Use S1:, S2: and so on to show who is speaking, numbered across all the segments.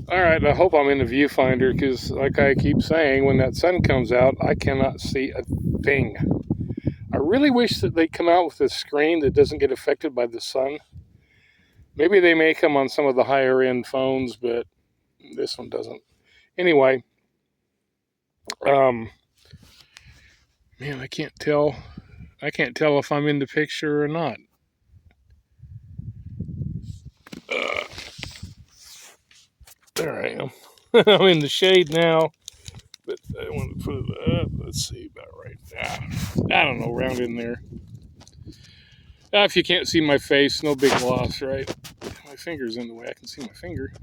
S1: All right, I hope I'm in the viewfinder because, like I keep saying, when that sun comes out, I cannot see a thing. I really wish that they come out with a screen that doesn't get affected by the sun. Maybe they make them on some of the higher end phones, but this one doesn't. Anyway, um, man, I can't tell. I can't tell if I'm in the picture or not. Uh, there I am. I'm in the shade now, but I want to put it up. Let's see, about right now. I don't know, around in there. If you can't see my face, no big loss, right? My finger's in the way. I can see my finger.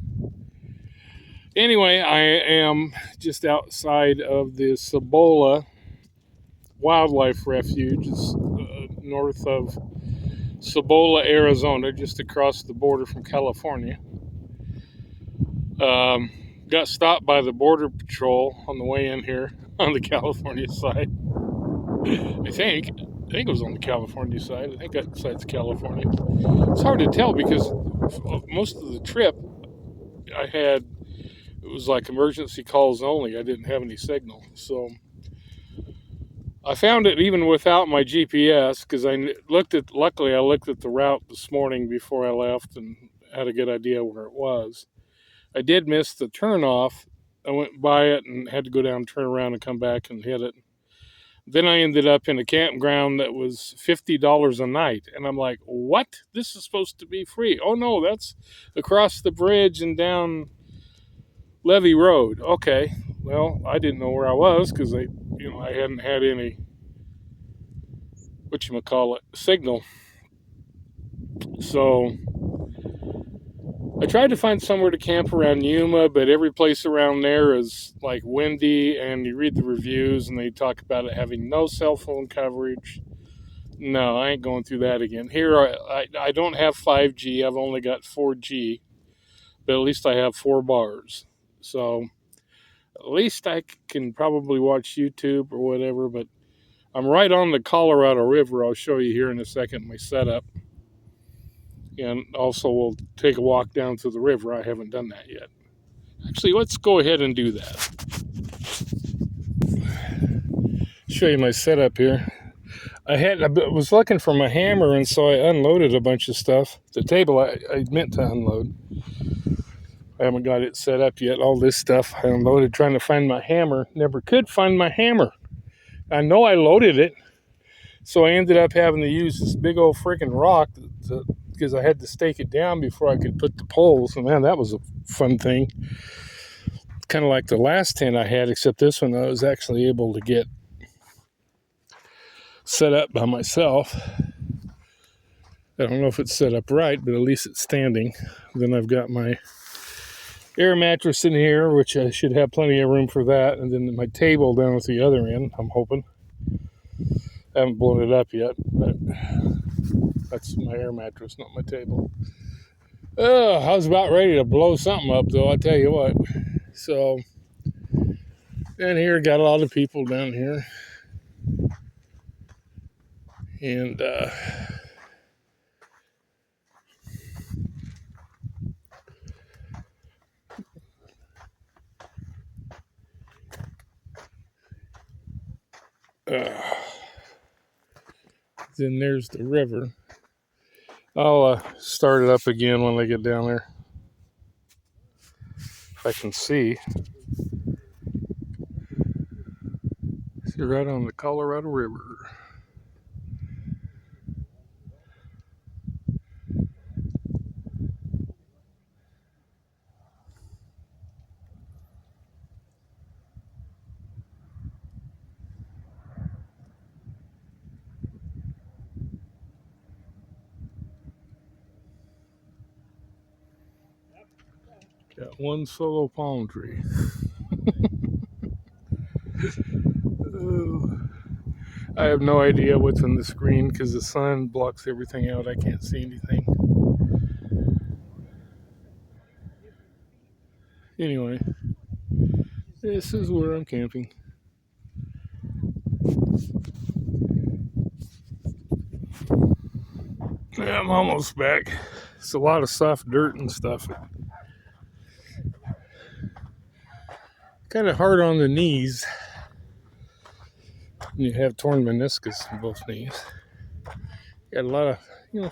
S1: Anyway, I am just outside of the Cibola Wildlife Refuge. It's north of Cibola, Arizona, just across the border from California. Got stopped by the Border Patrol on the way in here on the California side. I think it was on the California side. I think that side's California. It's hard to tell because most of the trip I had, it was like emergency calls only. I didn't have any signal. So I found it even without my GPS because luckily I looked at the route this morning before I left and had a good idea where it was. I did miss the turnoff. I went by it and had to go down, turn around, and come back and hit it. Then I ended up in a campground that was $50 a night. And I'm like, what? This is supposed to be free. Oh, no, that's across the bridge and down Levee Road. Okay. Well, I didn't know where I was because I hadn't had any, signal. So I tried to find somewhere to camp around Yuma, but every place around there is like windy, and you read the reviews and they talk about it having no cell phone coverage. No, I ain't going through that again. Here, I don't have 5G. I've only got 4G, but at least I have 4 bars. So at least I can probably watch YouTube or whatever, but I'm right on the Colorado River. I'll show you here in a second my setup. And also we'll take a walk down to the river. I haven't done that yet. Actually, let's go ahead and do that. Show you my setup here. I was looking for my hammer, and so I unloaded a bunch of stuff. The table I meant to unload. I haven't got it set up yet. All this stuff I unloaded trying to find my hammer. Never could find my hammer. I know I loaded it, so I ended up having to use this big old freaking rock because I had to stake it down before I could put the poles. And man, that was a fun thing. Kind of like the last tent I had, except this one I was actually able to get set up by myself. I don't know if it's set up right, but at least it's standing. Then I've got my air mattress in here, which I should have plenty of room for that. And then my table down at the other end, I'm hoping. I haven't blown it up yet, but that's my air mattress, not my table. I was about ready to blow something up, though, I'll tell you what. So, and here, got a lot of people down here. And, then there's the river. I'll start it up again when I get down there. If I can see. See, right on the Colorado River. Got one solo palm tree. Oh, I have no idea what's on the screen because the sun blocks everything out. I can't see anything. Anyway, this is where I'm camping. Yeah, I'm almost back. It's a lot of soft dirt and stuff. kind of hard on the knees. You have torn meniscus in both knees. Got a lot of,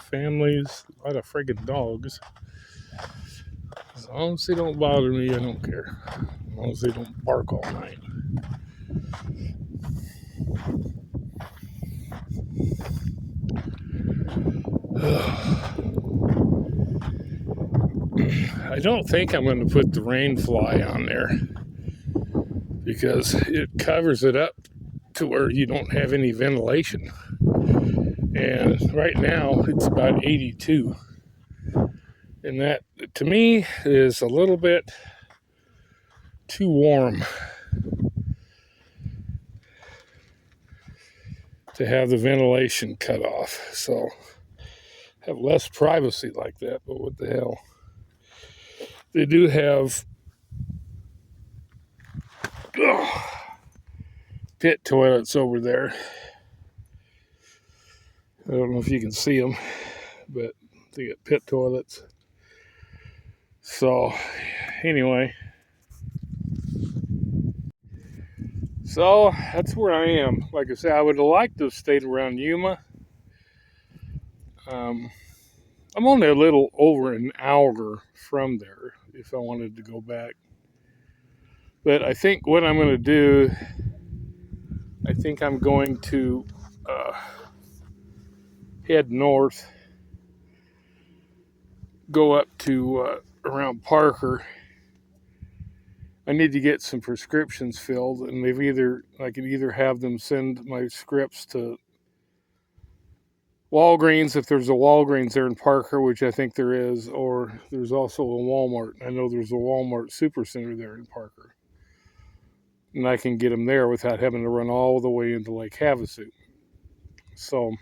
S1: families, a lot of friggin' dogs. As long as they don't bother me, I don't care. As long as they don't bark all night. I don't think I'm going to put the rain fly on there because it covers it up to where you don't have any ventilation. And right now it's about 82. And that, to me, is a little bit too warm to have the ventilation cut off. So have less privacy like that, but what the hell. They do have pit toilets over there. I don't know if you can see them, but they got pit toilets. So anyway, so that's where I am. Like I said, I would have liked to have stayed around Yuma. I'm only a little over an hour from there if I wanted to go back. But I think what I'm going to do, I think I'm going to head north, go up to around Parker. I need to get some prescriptions filled, and I can either have them send my scripts to Walgreens if there's a Walgreens there in Parker, which I think there is, or there's also a Walmart. I know there's a Walmart Supercenter there in Parker. And I can get them there without having to run all the way into Lake Havasu. So,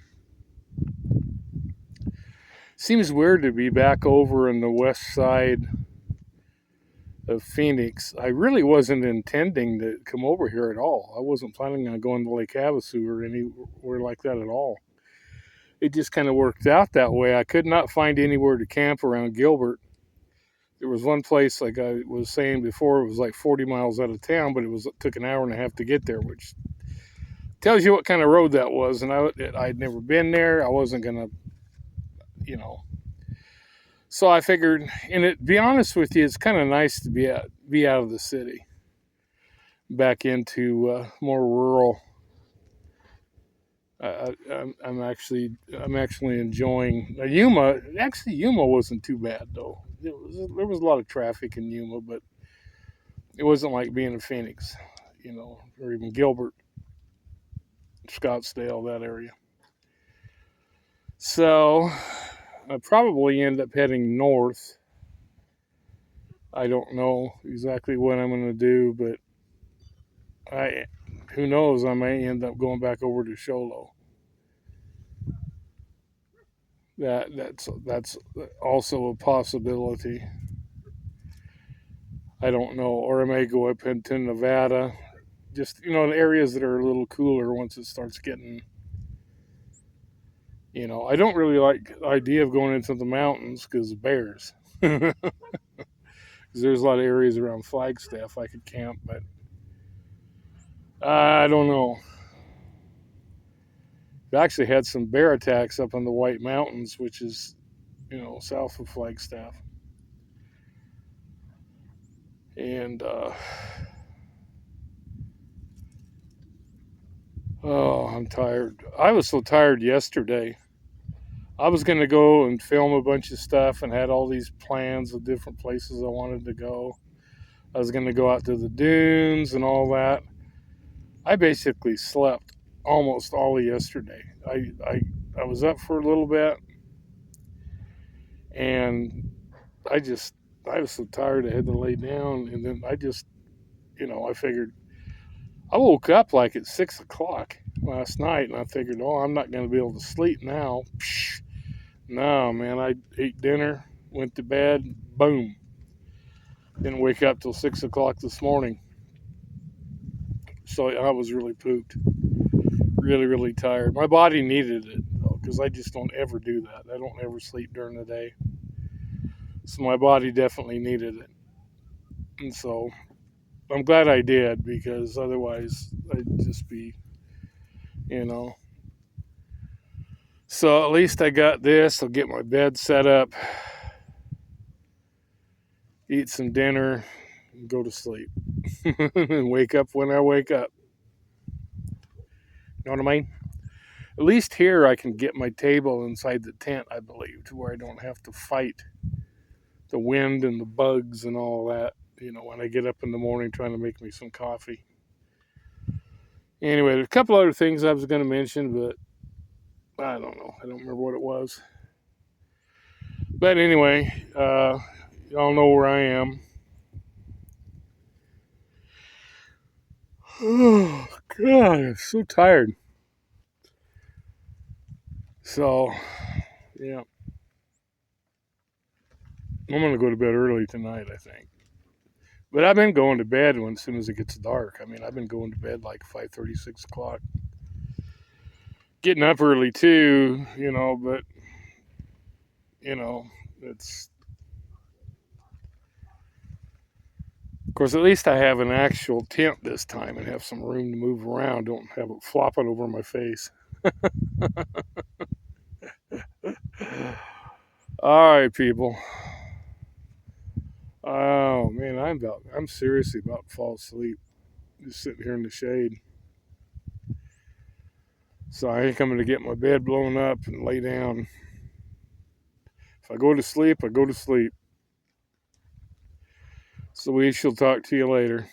S1: seems weird to be back over in the west side of Phoenix. I really wasn't intending to come over here at all. I wasn't planning on going to Lake Havasu or anywhere like that at all. It just kind of worked out that way. I could not find anywhere to camp around Gilbert. There was one place, like I was saying before, it was like 40 miles out of town, but it took an hour and a half to get there, which tells you what kind of road that was. And I'd never been there. I wasn't going to, So I figured, and to be honest with you, it's kind of nice to be out of the city, back into more rural. I'm actually enjoying Yuma. Actually, Yuma wasn't too bad though. There was a lot of traffic in Yuma, but it wasn't like being in Phoenix, or even Gilbert, Scottsdale, that area. So I probably end up heading north. I don't know exactly what I'm going to do, but who knows? I may end up going back over to Show Low. That's also a possibility. I don't know, or I may go up into Nevada, just in areas that are a little cooler once it starts getting. I don't really like the idea of going into the mountains because of bears. Because there's a lot of areas around Flagstaff I could camp, but I don't know. We actually had some bear attacks up on the White Mountains, which is, south of Flagstaff. And, I'm tired. I was so tired yesterday. I was going to go and film a bunch of stuff and had all these plans of different places I wanted to go. I was going to go out to the dunes and all that. I basically slept almost all of yesterday. I was up for a little bit, and I was so tired I had to lay down, and then I just, I figured, I woke up like at 6 o'clock last night, and I figured, I'm not going to be able to sleep now. Psh, no, man, I ate dinner, went to bed, boom. Didn't wake up till 6 o'clock this morning. So I was really pooped. Really, really tired. My body needed it, though, because I just don't ever do that. I don't ever sleep during the day. So my body definitely needed it. And so I'm glad I did, because otherwise I'd just be, you know. So at least I got this. I'll get my bed set up, eat some dinner, and go to sleep. And wake up when I wake up. You know what I mean? At least here I can get my table inside the tent, I believe, to where I don't have to fight the wind and the bugs and all that, when I get up in the morning trying to make me some coffee. Anyway, there's a couple other things I was going to mention, but I don't know. I don't remember what it was. But anyway, y'all know where I am. Oh, God, I'm so tired. So, yeah. I'm going to go to bed early tonight, I think. But I've been going to bed as soon as it gets dark. I mean, I've been going to bed like 5:30, 6 o'clock. Getting up early too, but, it's. Of course, at least I have an actual tent this time and have some room to move around. Don't have it flopping over my face. All right, people. Oh man, I'm seriously about to fall asleep. Just sitting here in the shade. So I ain't coming to get my bed blown up and lay down. If I go to sleep, I go to sleep. So we shall talk to you later.